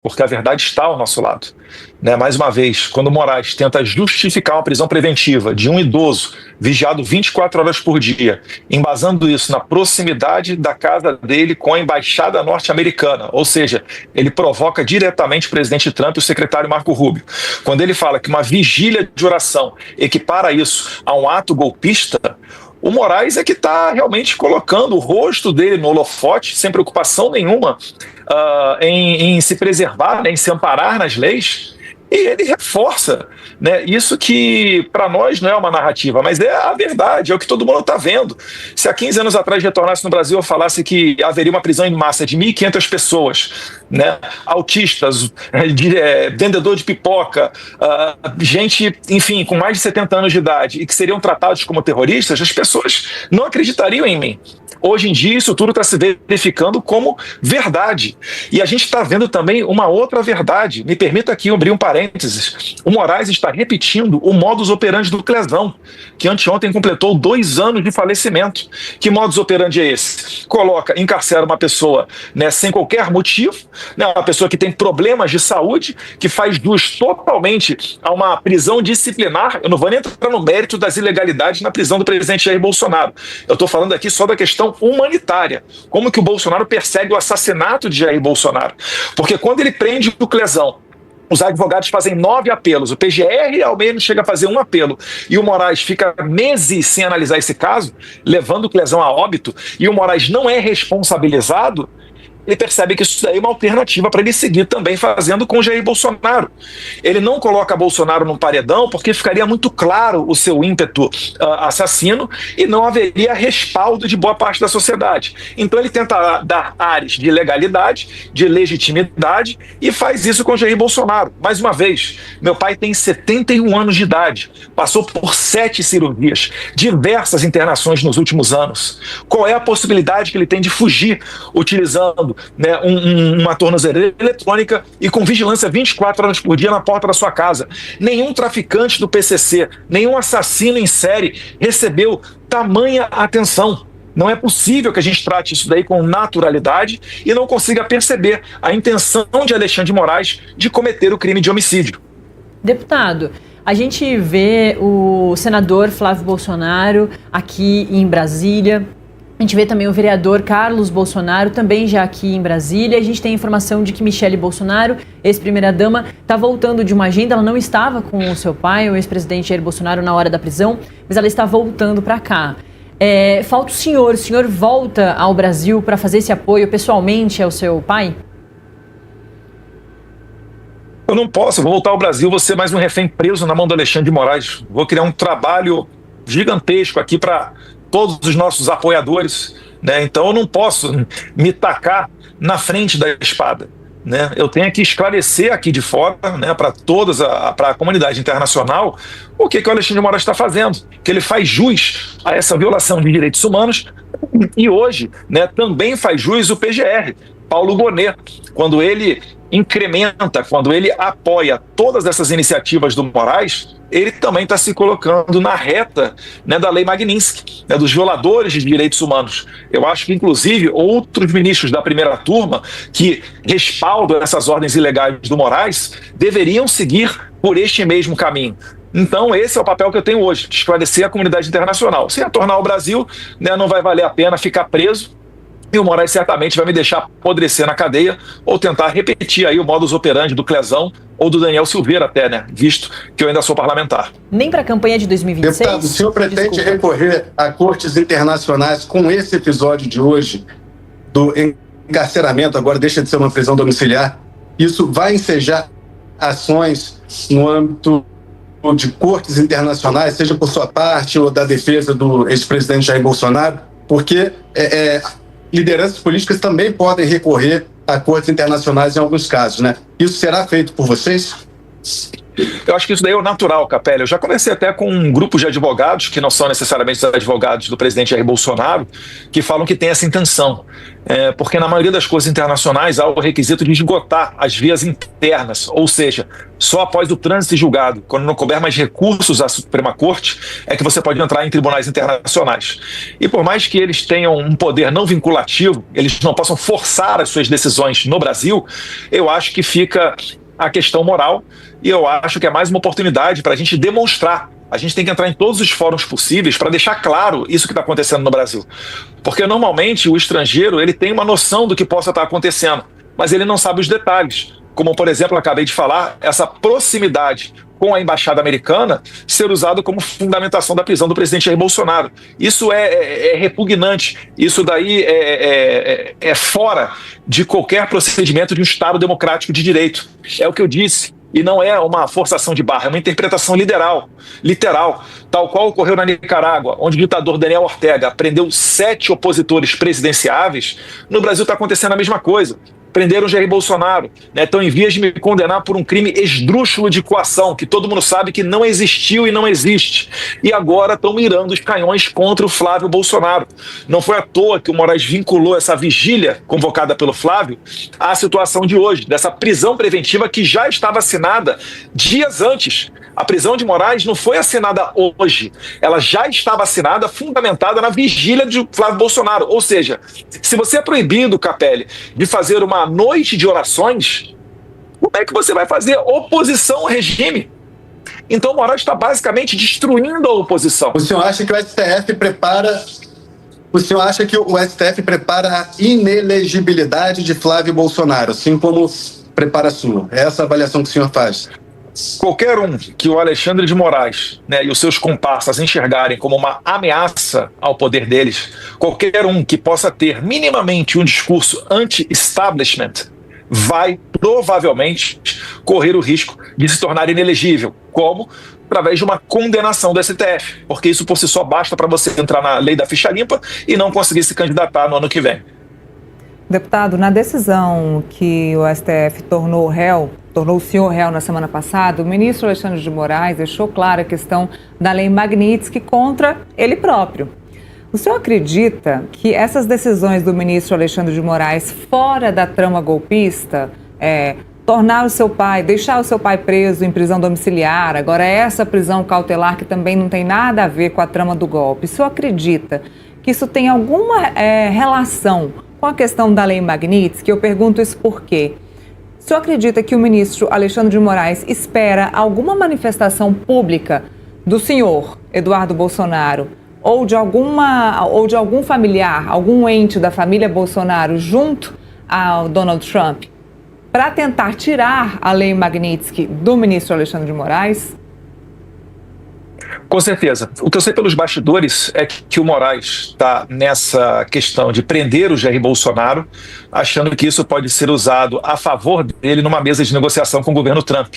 porque a verdade está ao nosso lado. Né? Mais uma vez, quando o Moraes tenta justificar uma prisão preventiva de um idoso vigiado 24 horas por dia, embasando isso na proximidade da casa dele com a embaixada norte-americana, ou seja, ele provoca diretamente o presidente Trump e o secretário Marco Rubio. Quando ele fala que uma vigília de oração equipara isso a um ato golpista, o Moraes é que está realmente colocando o rosto dele no holofote, sem preocupação nenhuma em se preservar, né, em se amparar nas leis, e ele reforça, né, isso que para nós não é uma narrativa, mas é a verdade, é o que todo mundo está vendo. Se há 15 anos atrás retornasse no Brasil, eu falasse que haveria uma prisão em massa de 1.500 pessoas, né, autistas, vendedor de pipoca, gente, enfim, com mais de 70 anos de idade, e que seriam tratados como terroristas, as pessoas não acreditariam em mim. Hoje em dia, isso tudo está se verificando como verdade. E a gente está vendo também uma outra verdade. Me permita aqui abrir um parênteses. O Moraes está repetindo o modus operandi do Clesão, que anteontem completou 2 anos de falecimento. Que modus operandi é esse? Encarcera uma pessoa, né, sem qualquer motivo, né, uma pessoa que tem problemas de saúde, que faz jus totalmente a uma prisão disciplinar. Eu não vou nem entrar no mérito das ilegalidades na prisão do presidente Jair Bolsonaro. Eu estou falando aqui só da questão humanitária. Como que o Bolsonaro persegue o assassinato de Jair Bolsonaro? Porque quando ele prende o Clesão, os advogados fazem 9 apelos, o PGR ao menos chega a fazer 1 apelo, e o Moraes fica meses sem analisar esse caso, levando o Clesão a óbito, e o Moraes não é responsabilizado, ele percebe que isso daí é uma alternativa para ele seguir também fazendo com Jair Bolsonaro. Ele não coloca Bolsonaro num paredão porque ficaria muito claro o seu ímpeto assassino e não haveria respaldo de boa parte da sociedade. Então ele tenta dar ares de legalidade, de legitimidade e faz isso com Jair Bolsonaro. Mais uma vez, meu pai tem 71 anos de idade, passou por 7 cirurgias, diversas internações nos últimos anos. Qual é a possibilidade que ele tem de fugir utilizando, né, uma tornozeleira eletrônica e com vigilância 24 horas por dia na porta da sua casa? Nenhum traficante do PCC, nenhum assassino em série recebeu tamanha atenção. Não é possível que a gente trate isso daí com naturalidade e não consiga perceber a intenção de Alexandre de Moraes de cometer o crime de homicídio. Deputado, a gente vê o senador Flávio Bolsonaro aqui em Brasília. A gente vê também o vereador Carlos Bolsonaro, também já aqui em Brasília. A gente tem a informação de que Michele Bolsonaro, ex-primeira-dama, está voltando de uma agenda. Ela não estava com o seu pai, o ex-presidente Jair Bolsonaro, na hora da prisão, mas ela está voltando para cá. Falta o senhor volta ao Brasil para fazer esse apoio pessoalmente ao seu pai? Eu não posso, vou voltar ao Brasil, vou ser mais um refém preso na mão do Alexandre de Moraes. Vou criar um trabalho gigantesco aqui para todos os nossos apoiadores, né? Então eu não posso me tacar na frente da espada, né? Eu tenho que esclarecer aqui de fora, né, para a comunidade internacional o que o Alexandre de Moraes está fazendo, que ele faz jus a essa violação de direitos humanos e hoje, né, também faz jus o PGR, Paulo Gonet, quando ele incrementa, quando ele apoia todas essas iniciativas do Moraes, ele também está se colocando na reta, né, da Lei Magnitsky, né, dos violadores de direitos humanos. Eu acho que, inclusive, outros ministros da primeira turma que respaldam essas ordens ilegais do Moraes deveriam seguir por este mesmo caminho. Então, esse é o papel que eu tenho hoje, de esclarecer a comunidade internacional. Se retornar ao Brasil, né, não vai valer a pena ficar preso, e o Moraes certamente vai me deixar apodrecer na cadeia ou tentar repetir aí o modus operandi do Clesão ou do Daniel Silveira até, né? Visto que eu ainda sou parlamentar. Nem para a campanha de 2026? Deputado, o senhor pretende recorrer a cortes internacionais com esse episódio de hoje do encarceramento, agora deixa de ser uma prisão domiciliar? Isso vai ensejar ações no âmbito de cortes internacionais, seja por sua parte ou da defesa do ex-presidente Jair Bolsonaro? Porque lideranças políticas também podem recorrer a cortes internacionais em alguns casos, né? Isso será feito por vocês? Eu acho que isso daí é o natural, Capelli. Eu já conversei até com um grupo de advogados, que não são necessariamente os advogados do presidente Jair Bolsonaro, que falam que tem essa intenção. Porque na maioria das coisas internacionais há o requisito de esgotar as vias internas, ou seja, só após o trânsito e julgado, quando não couber mais recursos à Suprema Corte, é que você pode entrar em tribunais internacionais. E por mais que eles tenham um poder não vinculativo, eles não possam forçar as suas decisões no Brasil, eu acho que fica a questão moral, e eu acho que é mais uma oportunidade para a gente demonstrar. A gente tem que entrar em todos os fóruns possíveis para deixar claro isso que está acontecendo no Brasil. Porque normalmente o estrangeiro ele tem uma noção do que possa estar acontecendo, mas ele não sabe os detalhes. Como, por exemplo, eu acabei de falar, essa proximidade com a embaixada americana ser usado como fundamentação da prisão do presidente Jair Bolsonaro. Isso é repugnante, isso daí é fora de qualquer procedimento de um Estado democrático de direito. É o que eu disse, e não é uma forçação de barra, é uma interpretação literal, tal qual ocorreu na Nicarágua, onde o ditador Daniel Ortega prendeu 7 opositores presidenciáveis. No Brasil está acontecendo a mesma coisa. Prenderam Jair Bolsonaro, estão em vias de me condenar por um crime esdrúxulo de coação, que todo mundo sabe que não existiu e não existe. E agora estão mirando os canhões contra o Flávio Bolsonaro. Não foi à toa que o Moraes vinculou essa vigília convocada pelo Flávio à situação de hoje, dessa prisão preventiva que já estava assinada dias antes. A prisão de Moraes não foi assinada hoje, ela já estava assinada, fundamentada na vigília de Flávio Bolsonaro. Ou seja, se você é proibido, Capelli, de fazer uma noite de orações, como é que você vai fazer oposição ao regime? Então Moraes está basicamente destruindo a oposição. O senhor acha que o STF prepara a inelegibilidade de Flávio Bolsonaro, assim como prepara a sua? É essa a avaliação que o senhor faz? Qualquer um que o Alexandre de Moraes, e os seus comparsas enxergarem como uma ameaça ao poder deles, qualquer um que possa ter minimamente um discurso anti-establishment, vai provavelmente correr o risco de se tornar inelegível. Como? Através de uma condenação do STF, porque isso por si só basta para você entrar na lei da ficha limpa e não conseguir se candidatar no ano que vem. Deputado, na decisão que o STF tornou o senhor réu na semana passada, o ministro Alexandre de Moraes deixou clara a questão da lei Magnitsky contra ele próprio. O senhor acredita que essas decisões do ministro Alexandre de Moraes fora da trama golpista, tornar o seu pai, deixar o seu pai preso em prisão domiciliar, agora essa prisão cautelar que também não tem nada a ver com a trama do golpe, o senhor acredita que isso tem alguma relação com a questão da lei Magnitsky? Eu pergunto isso porque o senhor acredita que o ministro Alexandre de Moraes espera alguma manifestação pública do senhor Eduardo Bolsonaro ou de algum familiar, algum ente da família Bolsonaro junto ao Donald Trump para tentar tirar a lei Magnitsky do ministro Alexandre de Moraes? Com certeza. O que eu sei pelos bastidores é que o Moraes está nessa questão de prender o Jair Bolsonaro, achando que isso pode ser usado a favor dele numa mesa de negociação com o governo Trump,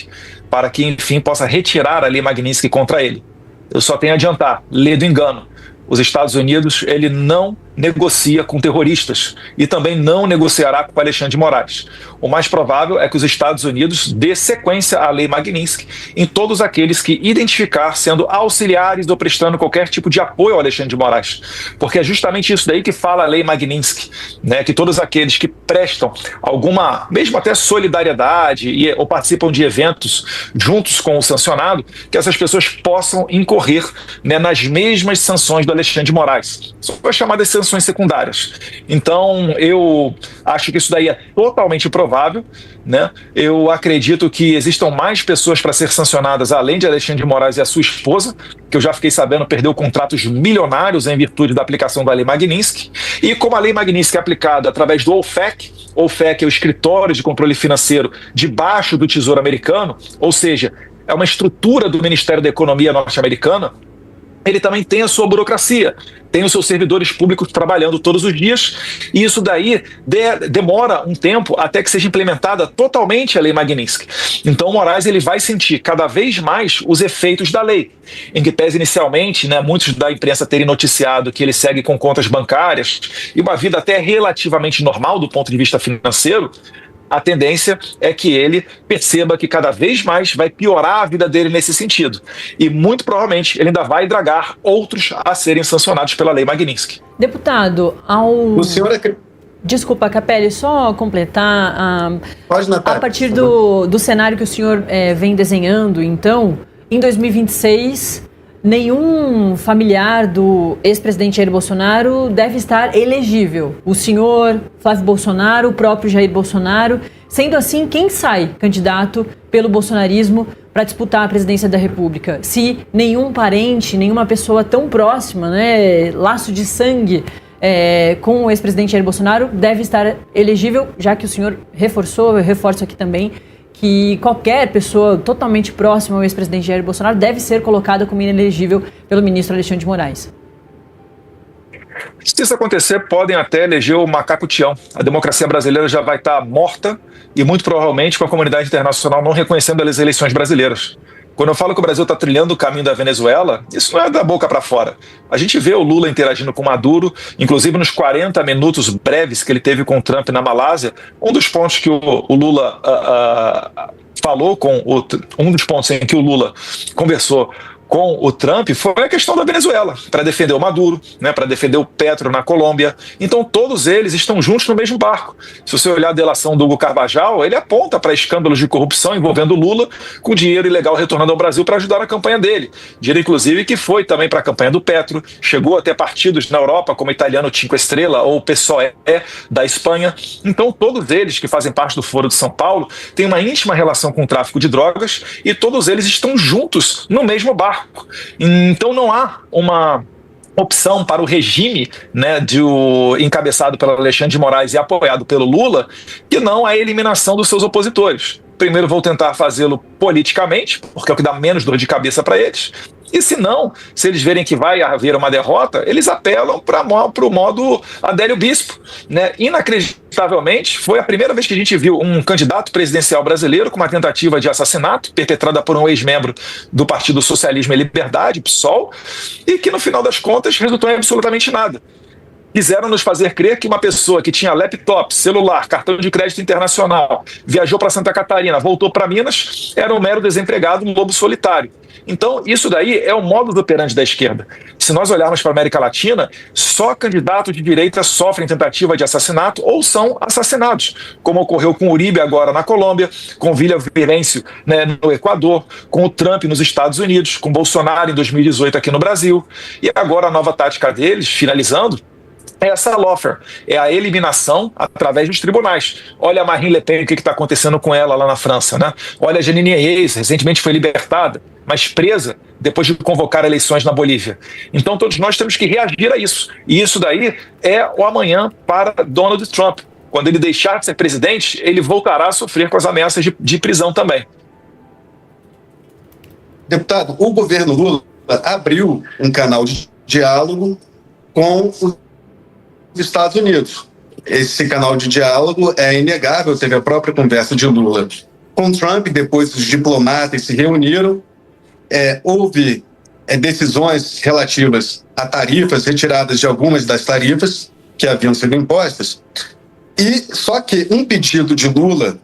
para que, enfim, possa retirar a lei Magnitsky contra ele. Eu só tenho a adiantar, lê do engano. Os Estados Unidos, ele não negocia com terroristas e também não negociará com Alexandre de Moraes. O mais provável é que os Estados Unidos dê sequência à lei Magnitsky em todos aqueles que identificar sendo auxiliares ou prestando qualquer tipo de apoio ao Alexandre de Moraes. Porque é justamente isso daí que fala a lei Magnitsky, que todos aqueles que prestam alguma, mesmo até solidariedade ou participam de eventos juntos com o sancionado, que essas pessoas possam incorrer nas mesmas sanções do Alexandre de Moraes. São as chamadas sanções secundárias. Então, eu acho que isso daí é totalmente provável, Eu acredito que existam mais pessoas para ser sancionadas, além de Alexandre de Moraes e a sua esposa, que eu já fiquei sabendo perdeu contratos milionários em virtude da aplicação da lei Magnitsky. E como a lei Magnitsky é aplicada através do OFAC é o Escritório de Controle Financeiro debaixo do Tesouro Americano, ou seja, é uma estrutura do Ministério da Economia norte-americana, ele também tem a sua burocracia, tem os seus servidores públicos trabalhando todos os dias, e isso daí demora um tempo até que seja implementada totalmente a lei Magnitsky. Então o Moraes ele vai sentir cada vez mais os efeitos da lei, em que pese inicialmente, muitos da imprensa terem noticiado que ele segue com contas bancárias e uma vida até relativamente normal do ponto de vista financeiro. a tendência é que ele perceba que cada vez mais vai piorar a vida dele nesse sentido. E muito provavelmente ele ainda vai dragar outros a serem sancionados pela Lei Magnitsky. Deputado, O senhor Desculpa, Capelli, só completar. Pode, Natália, a partir do cenário que o senhor vem desenhando, então, em 2026, nenhum familiar do ex-presidente Jair Bolsonaro deve estar elegível. O senhor, Flávio Bolsonaro, o próprio Jair Bolsonaro. Sendo assim, quem sai candidato pelo bolsonarismo para disputar a presidência da República? Se nenhum parente, nenhuma pessoa tão próxima, né, laço de sangue, com o ex-presidente Jair Bolsonaro deve estar elegível, já que o senhor reforçou, eu reforço aqui também, que qualquer pessoa totalmente próxima ao ex-presidente Jair Bolsonaro deve ser colocada como inelegível pelo ministro Alexandre de Moraes. Se isso acontecer, podem até eleger o macaco Tião. A democracia brasileira já vai estar morta e muito provavelmente com a comunidade internacional não reconhecendo as eleições brasileiras. Quando eu falo que o Brasil está trilhando o caminho da Venezuela, isso não é da boca para fora. A gente vê o Lula interagindo com o Maduro, inclusive nos 40 minutos breves que ele teve com o Trump na Malásia. Um dos pontos que o Lula falou um dos pontos em que o Lula conversou com o Trump foi a questão da Venezuela, para defender o Maduro, né, para defender o Petro na Colômbia. Então todos eles estão juntos no mesmo barco. Se você olhar a delação do Hugo Carvajal, ele aponta para escândalos de corrupção envolvendo Lula, com dinheiro ilegal retornando ao Brasil para ajudar na campanha dele. Dinheiro, inclusive, que foi também para a campanha do Petro, chegou até partidos na Europa, como o italiano Cinque Stelle ou o PSOE da Espanha. Então todos eles que fazem parte do Foro de São Paulo têm uma íntima relação com o tráfico de drogas e todos eles estão juntos no mesmo barco. Então não há uma opção para o regime, né, encabeçado pelo Alexandre de Moraes e apoiado pelo Lula, que não a eliminação dos seus opositores. Primeiro vou tentar fazê-lo politicamente, porque é o que dá menos dor de cabeça para eles. E se não, se eles verem que vai haver uma derrota, eles apelam para o modo Adélio Bispo, né? Inacreditavelmente, foi a primeira vez que a gente viu um candidato presidencial brasileiro com uma tentativa de assassinato perpetrada por um ex-membro do Partido Socialismo e Liberdade, PSOL, e que no final das contas resultou em absolutamente nada. Quiseram nos fazer crer que uma pessoa que tinha laptop, celular, cartão de crédito internacional, viajou para Santa Catarina, voltou para Minas, era um mero desempregado, um lobo solitário. Então, isso daí é o modus operandi da esquerda. Se nós olharmos para a América Latina, só candidatos de direita sofrem tentativa de assassinato ou são assassinados, como ocorreu com Uribe agora na Colômbia, com Villavicencio, né, no Equador, com o Trump nos Estados Unidos, com Bolsonaro em 2018 aqui no Brasil. E agora a nova tática deles, finalizando, é essa lawfare, é a eliminação através dos tribunais. Olha a Marine Le Pen, o que está acontecendo com ela lá na França, né? Olha a Jeanine Áñez, recentemente foi libertada, mas presa depois de convocar eleições na Bolívia. Então todos nós temos que reagir a isso. E isso daí é o amanhã para Donald Trump. Quando ele deixar de ser presidente, ele voltará a sofrer com as ameaças de prisão também. Deputado, o governo Lula abriu um canal de diálogo com os Estados Unidos. Esse canal de diálogo é inegável, teve a própria conversa de Lula com Trump, depois os diplomatas se reuniram, houve decisões relativas a tarifas, retiradas de algumas das tarifas que haviam sido impostas, e só que um pedido de Lula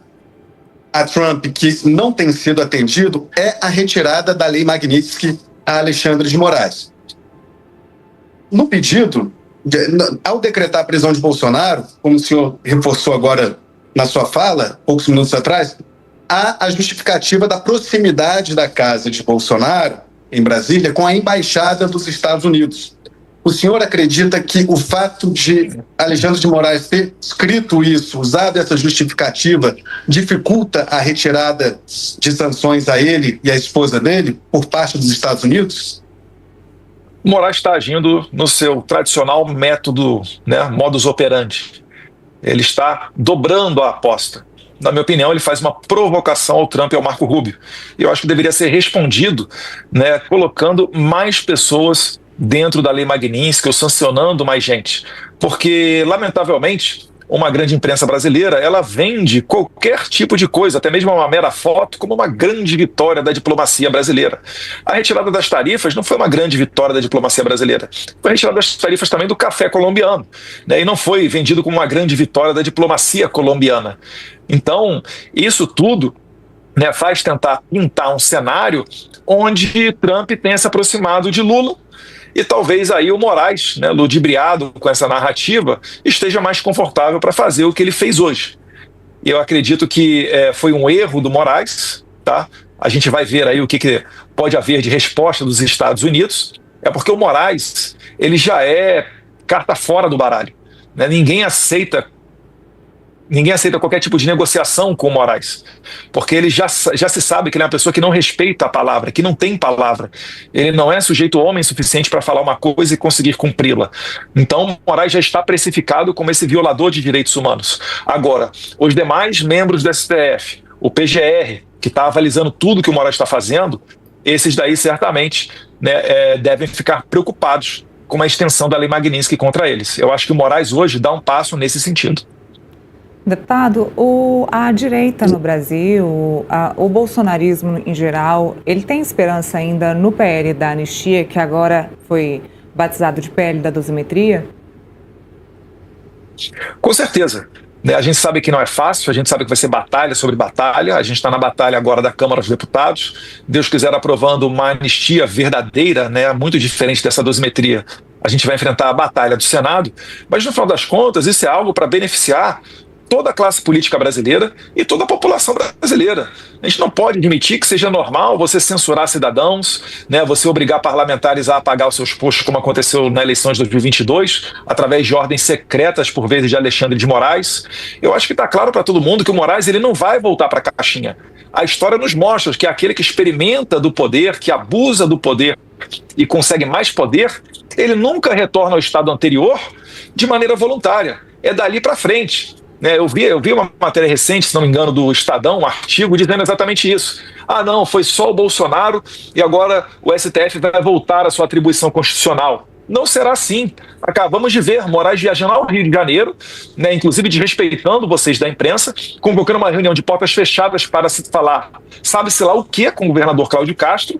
a Trump que não tem sido atendido é a retirada da Lei Magnitsky a Alexandre de Moraes. No pedido, ao decretar a prisão de Bolsonaro, como o senhor reforçou agora na sua fala, poucos minutos atrás, há a justificativa da proximidade da casa de Bolsonaro, em Brasília, com a embaixada dos Estados Unidos. O senhor acredita que o fato de Alexandre de Moraes ter escrito isso, usado essa justificativa, dificulta a retirada de sanções a ele e à esposa dele por parte dos Estados Unidos? O Moraes está agindo no seu tradicional método, né, modus operandi. Ele está dobrando a aposta. Na minha opinião, ele faz uma provocação ao Trump e ao Marco Rubio. E eu acho que deveria ser respondido, né, colocando mais pessoas dentro da Lei Magnitsky ou sancionando mais gente. Porque, lamentavelmente, uma grande imprensa brasileira, ela vende qualquer tipo de coisa, até mesmo uma mera foto, como uma grande vitória da diplomacia brasileira. A retirada das tarifas não foi uma grande vitória da diplomacia brasileira, foi a retirada das tarifas também do café colombiano, né? E não foi vendido como uma grande vitória da diplomacia colombiana. Então, isso tudo, né, faz tentar pintar um cenário onde Trump tenha se aproximado de Lula e talvez aí o Moraes, né, ludibriado com essa narrativa, esteja mais confortável para fazer o que ele fez hoje. E eu acredito que foi um erro do Moraes, tá? A gente vai ver aí o que pode haver de resposta dos Estados Unidos, porque o Moraes, ele já é carta fora do baralho, né? Ninguém aceita qualquer tipo de negociação com o Moraes, porque ele já se sabe que ele é uma pessoa que não respeita a palavra, que não tem palavra. Ele não é sujeito homem suficiente para falar uma coisa e conseguir cumpri-la. Então, o Moraes já está precificado como esse violador de direitos humanos. Agora, os demais membros do STF, o PGR, que está avalizando tudo que o Moraes está fazendo, esses daí certamente, né, devem ficar preocupados com a extensão da Lei Magnitsky contra eles. Eu acho que o Moraes hoje dá um passo nesse sentido. Deputado, a direita no Brasil, o bolsonarismo em geral, ele tem esperança ainda no PL da anistia, que agora foi batizado de PL da dosimetria? Com certeza. A gente sabe que não é fácil, a gente sabe que vai ser batalha sobre batalha, a gente está na batalha agora da Câmara dos Deputados, Deus quiser aprovando uma anistia verdadeira, né, muito diferente dessa dosimetria. A gente vai enfrentar a batalha do Senado, mas no final das contas isso é algo para beneficiar toda a classe política brasileira e toda a população brasileira. A gente não pode admitir que seja normal você censurar cidadãos, né, você obrigar parlamentares a apagar os seus postos, como aconteceu na eleição de 2022, através de ordens secretas, por vezes, de Alexandre de Moraes. Eu acho que está claro para todo mundo que o Moraes ele não vai voltar para a caixinha. A história nos mostra que é aquele que experimenta do poder, que abusa do poder e consegue mais poder, ele nunca retorna ao estado anterior de maneira voluntária. É dali para frente. Eu vi uma matéria recente, se não me engano, do Estadão, um artigo dizendo exatamente isso. Ah, não, foi só o Bolsonaro e agora o STF vai voltar à sua atribuição constitucional. Não será assim. Acabamos de ver Moraes viajando ao Rio de Janeiro, né, inclusive desrespeitando vocês da imprensa, convocando uma reunião de portas fechadas para se falar, sabe-se lá o que com o governador Cláudio Castro.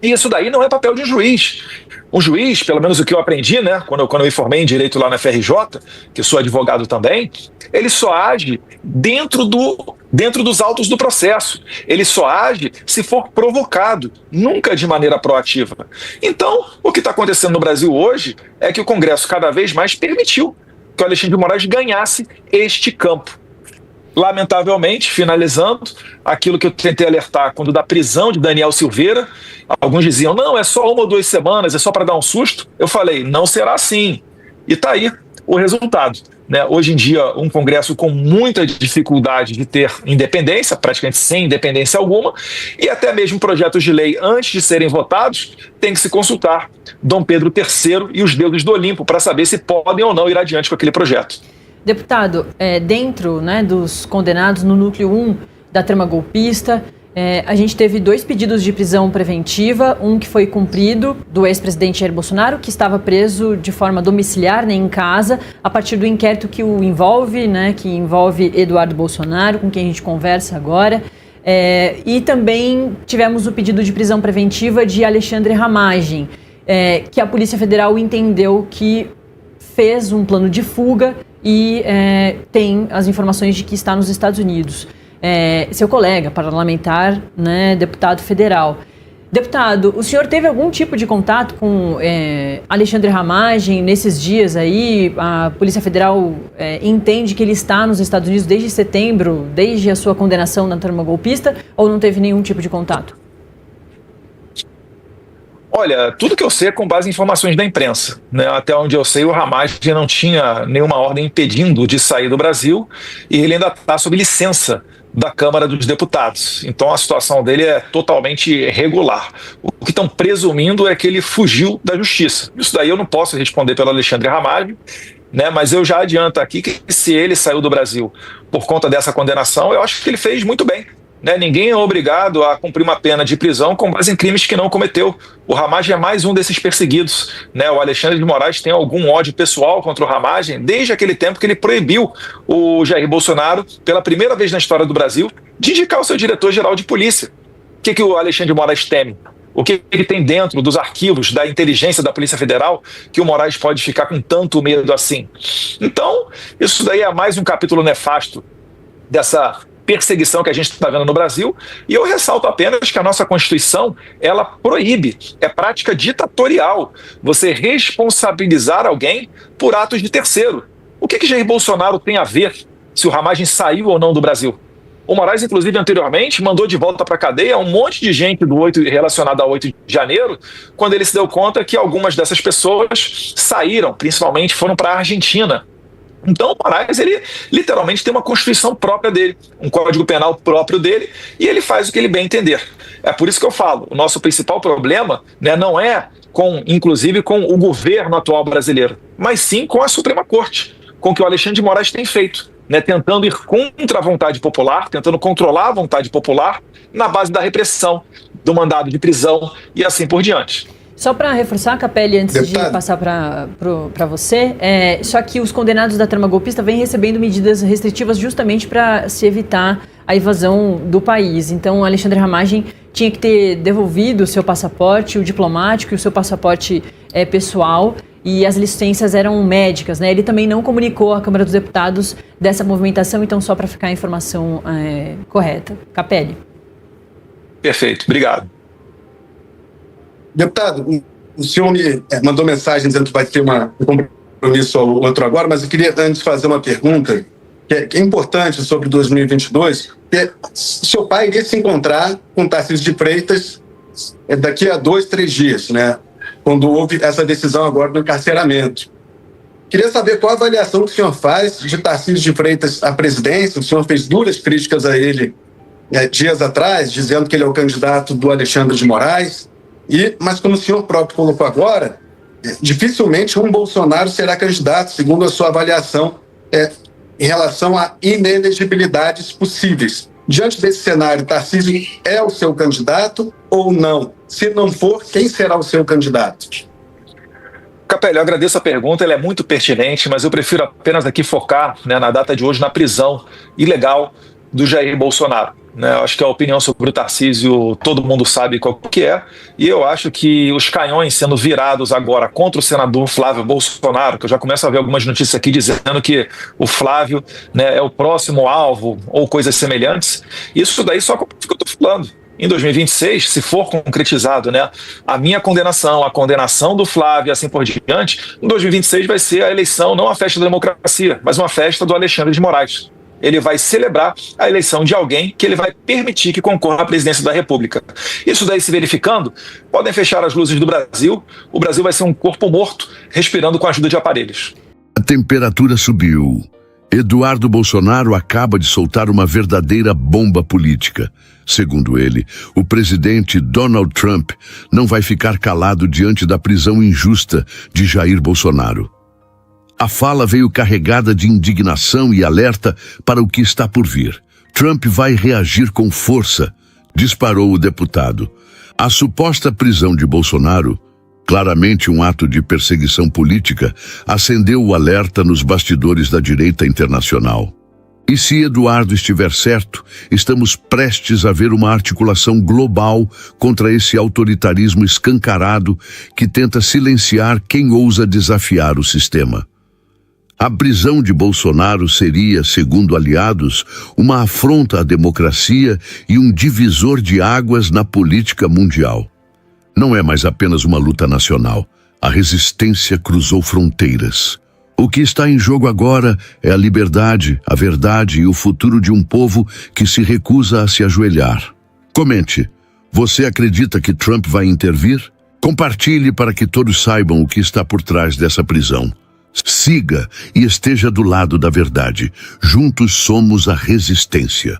E isso daí não é papel de um juiz. Um juiz, pelo menos o que eu aprendi, né, quando eu me formei em Direito lá na FRJ, que sou advogado também, ele só age dentro dos autos do processo. Ele só age se for provocado, nunca de maneira proativa. Então, o que está acontecendo no Brasil hoje é que o Congresso cada vez mais permitiu que o Alexandre de Moraes ganhasse este campo. Lamentavelmente, finalizando, aquilo que eu tentei alertar quando da prisão de Daniel Silveira, alguns diziam, não, é só 1 ou 2 semanas, é só para dar um susto. Eu falei, não será assim. E está aí o resultado. Né? Hoje em dia, um Congresso com muita dificuldade de ter independência, praticamente sem independência alguma, e até mesmo projetos de lei, antes de serem votados, tem que se consultar Dom Pedro III e os deuses do Olimpo para saber se podem ou não ir adiante com aquele projeto. Deputado, dentro, né, dos condenados no núcleo 1 da trama golpista, a gente teve 2 pedidos de prisão preventiva, um que foi cumprido do ex-presidente Jair Bolsonaro, que estava preso de forma domiciliar, né, em casa, a partir do inquérito que o envolve, né, que envolve Eduardo Bolsonaro, com quem a gente conversa agora. E também tivemos o pedido de prisão preventiva de Alexandre Ramagem, que a Polícia Federal entendeu que fez um plano de fuga e tem as informações de que está nos Estados Unidos. Seu colega parlamentar, né, deputado federal. Deputado, o senhor teve algum tipo de contato com Alexandre Ramagem nesses dias aí? A Polícia Federal entende que ele está nos Estados Unidos desde setembro, desde a sua condenação na trama golpista, ou não teve nenhum tipo de contato? Olha, tudo que eu sei é com base em informações da imprensa, né? Até onde eu sei, o Ramagem não tinha nenhuma ordem impedindo de sair do Brasil e ele ainda está sob licença da Câmara dos Deputados. Então a situação dele é totalmente regular. O que estão presumindo é que ele fugiu da justiça. Isso daí eu não posso responder pelo Alexandre Ramagem, né? Mas eu já adianto aqui que se ele saiu do Brasil por conta dessa condenação, eu acho que ele fez muito bem. né? Ninguém é obrigado a cumprir uma pena de prisão com base em crimes que não cometeu. O Ramagem é mais um desses perseguidos, né? O Alexandre de Moraes tem algum ódio pessoal contra o Ramagem desde aquele tempo que ele proibiu o Jair Bolsonaro, pela primeira vez na história do Brasil, de indicar o seu diretor-geral de polícia. O que o Alexandre de Moraes teme? O que ele tem dentro dos arquivos da inteligência da Polícia Federal que o Moraes pode ficar com tanto medo assim? Então, isso daí é mais um capítulo nefasto dessa perseguição que a gente está vendo no Brasil, e eu ressalto apenas que a nossa Constituição, ela proíbe, é prática ditatorial, você responsabilizar alguém por atos de terceiro. O que Jair Bolsonaro tem a ver se o Ramagem saiu ou não do Brasil? O Moraes, inclusive, anteriormente, mandou de volta para a cadeia um monte de gente relacionada ao 8 de janeiro, quando ele se deu conta que algumas dessas pessoas saíram, principalmente foram para a Argentina. Então o Moraes, ele literalmente tem uma Constituição própria dele, um Código Penal próprio dele, e ele faz o que ele bem entender. É por isso que eu falo, o nosso principal problema, né, não é inclusive com o governo atual brasileiro, mas sim com a Suprema Corte, com o que o Alexandre de Moraes tem feito, né, tentando ir contra a vontade popular, tentando controlar a vontade popular na base da repressão, do mandado de prisão e assim por diante. Só para reforçar, Capelli, antes de passar para você, só que os condenados da trama golpista vêm recebendo medidas restritivas justamente para se evitar a evasão do país. Então, Alexandre Ramagem tinha que ter devolvido o seu passaporte, o diplomático e o seu passaporte pessoal, e as licenças eram médicas, né? Ele também não comunicou à Câmara dos Deputados dessa movimentação, então só para ficar a informação correta. Capelli. Perfeito, obrigado. Deputado, o senhor me mandou mensagem dizendo que vai ter um compromisso ou outro agora, mas eu queria antes fazer uma pergunta que é importante sobre 2022, que seu pai iria se encontrar com Tarcísio de Freitas daqui a 2-3 dias, né? Quando houve essa decisão agora do encarceramento. Queria saber qual a avaliação que o senhor faz de Tarcísio de Freitas à presidência. O senhor fez duras críticas a ele dias atrás, dizendo que ele é o candidato do Alexandre de Moraes. Mas como o senhor próprio colocou agora, dificilmente um Bolsonaro será candidato, segundo a sua avaliação, em relação a inelegibilidades possíveis. Diante desse cenário, Tarcísio é o seu candidato ou não? Se não for, quem será o seu candidato? Capelli, eu agradeço a pergunta, ela é muito pertinente, mas eu prefiro apenas aqui focar, né, na data de hoje, na prisão ilegal do Jair Bolsonaro. Né? Eu acho que a opinião sobre o Tarcísio todo mundo sabe qual que é, e eu acho que os canhões sendo virados agora contra o senador Flávio Bolsonaro, que eu já começo a ver algumas notícias aqui dizendo que o Flávio, né, é o próximo alvo ou coisas semelhantes, isso daí só que eu estou falando. Em 2026, se for concretizado, né, a minha condenação, a condenação do Flávio e assim por diante, em 2026 vai ser a eleição, não a festa da democracia, mas uma festa do Alexandre de Moraes. Ele vai celebrar a eleição de alguém que ele vai permitir que concorra à presidência da República. Isso daí se verificando, podem fechar as luzes do Brasil, o Brasil vai ser um corpo morto, respirando com a ajuda de aparelhos. A temperatura subiu. Eduardo Bolsonaro acaba de soltar uma verdadeira bomba política. Segundo ele, o presidente Donald Trump não vai ficar calado diante da prisão injusta de Jair Bolsonaro. A fala veio carregada de indignação e alerta para o que está por vir. Trump vai reagir com força, disparou o deputado. A suposta prisão de Bolsonaro, claramente um ato de perseguição política, acendeu o alerta nos bastidores da direita internacional. E se Eduardo estiver certo, estamos prestes a ver uma articulação global contra esse autoritarismo escancarado que tenta silenciar quem ousa desafiar o sistema. A prisão de Bolsonaro seria, segundo aliados, uma afronta à democracia e um divisor de águas na política mundial. Não é mais apenas uma luta nacional. A resistência cruzou fronteiras. O que está em jogo agora é a liberdade, a verdade e o futuro de um povo que se recusa a se ajoelhar. Comente, você acredita que Trump vai intervir? Compartilhe para que todos saibam o que está por trás dessa prisão. Siga e esteja do lado da verdade. Juntos somos a resistência.